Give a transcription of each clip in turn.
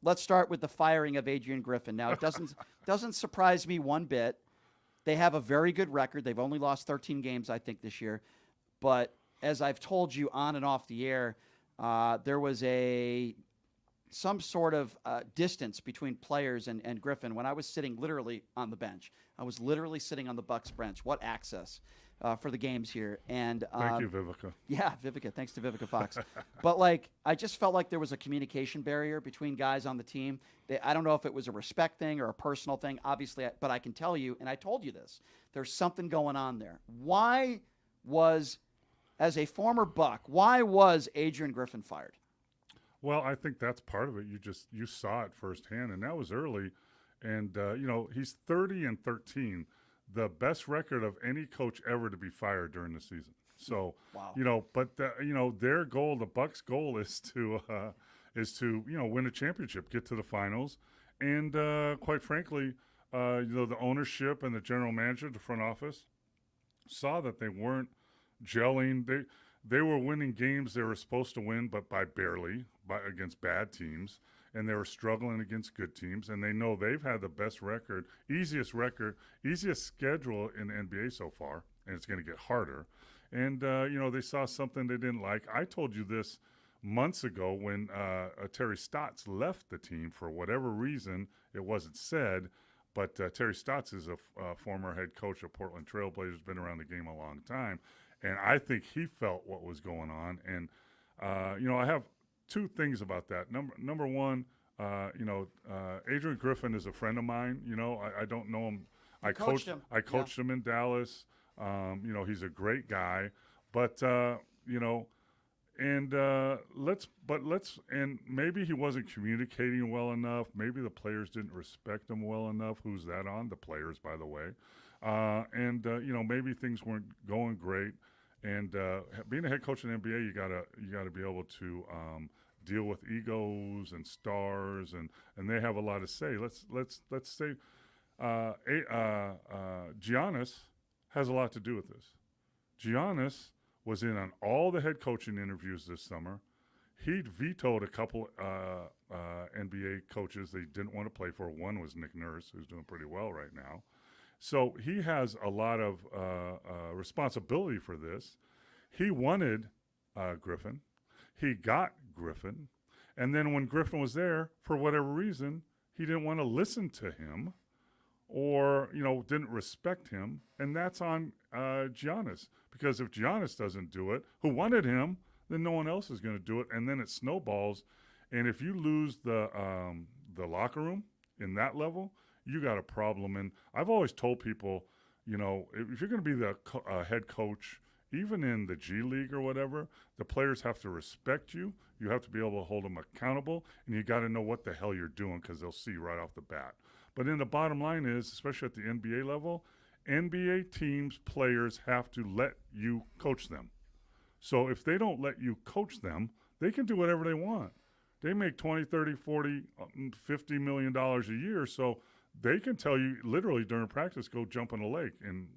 let's start with the firing of Adrian Griffin. Now, it doesn't surprise me one bit. They have a very good record. They've only lost 13 games, I think, this year. But as I've told you on and off the air, there was some sort of distance between players and Griffin when I was sitting literally on the bench. I was literally sitting on the Bucks bench. What access for the games here. And thank you, Vivica. Yeah, Vivica. Thanks to Vivica Fox. But, like, I just felt like there was a communication barrier between guys on the team. I don't know if it was a respect thing or a personal thing, obviously, but I can tell you, and I told you this, there's something going on there. Why was, as a former Buck, why was Adrian Griffin fired? Well, I think that's part of it. You saw it firsthand, and that was early. And, he's 30-13, the best record of any coach ever to be fired during the season. So, wow. But their goal, the Bucks' goal, is to win a championship, get to the finals, and quite frankly, the ownership and the general manager, the front office, saw that they weren't gelling. They were winning games they were supposed to win, but by barely, against bad teams, and they were struggling against good teams. And they know they've had the best record, easiest schedule in the NBA so far, and it's going to get harder. And they saw something they didn't like. I told you this months ago when Terry Stotts left the team for whatever reason. It wasn't said, but Terry Stotts is a former head coach of Portland Trail Blazers, been around the game a long time. And I think he felt what was going on. And, I have two things about that. Number one, Adrian Griffin is a friend of mine. I don't know him. I coached him in Dallas. He's a great guy. But, and maybe he wasn't communicating well enough. Maybe the players didn't respect him well enough. Who's that on? The players, by the way. Maybe things weren't going great. And being a head coach in the NBA, you gotta be able to deal with egos and stars, and they have a lot to say. Let's say Giannis has a lot to do with this. Giannis was in on all the head coaching interviews this summer. He vetoed a couple NBA coaches they didn't want to play for. One was Nick Nurse, who's doing pretty well right now. So he has a lot of responsibility for this. He wanted Griffin. He got Griffin. And then when Griffin was there, for whatever reason, he didn't want to listen to him or, didn't respect him. And that's on Giannis. Because if Giannis doesn't do it, who wanted him, then no one else is going to do it. And then it snowballs. And if you lose the locker room in that level, you got a problem. And I've always told people, if you're going to be the head coach, even in the G League or whatever, the players have to respect you. You have to be able to hold them accountable, and you got to know what the hell you're doing because they'll see right off the bat. But then the bottom line is, especially at the NBA level, NBA teams, players have to let you coach them. So if they don't let you coach them, they can do whatever they want. They make $20, $30, $40, $50 million a year, so they can tell you literally during practice, go jump in a lake in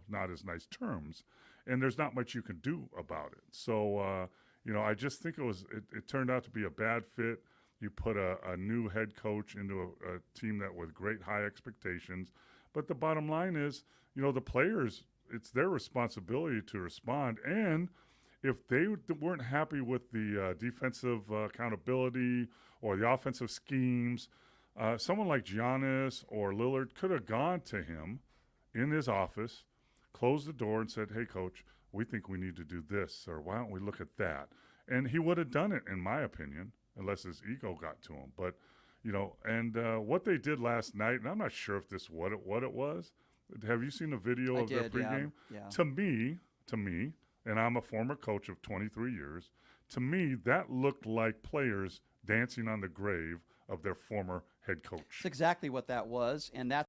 not as nice terms. And there's not much you can do about it. So, I just think it turned out to be a bad fit. You put a new head coach into a team that with great high expectations. But the bottom line is, the players, it's their responsibility to respond. And if they weren't happy with the defensive accountability or the offensive schemes, someone like Giannis or Lillard could have gone to him in his office, closed the door and said, hey, coach, we think we need to do this, or why don't we look at that? And he would have done it, in my opinion, unless his ego got to him. But, what they did last night, and I'm not sure if this what it was. Have you seen a video of their pregame? Yeah. To me, and I'm a former coach of 23 years, to me, that looked like players dancing on the grave of their former head coach. It's exactly what that was, and that's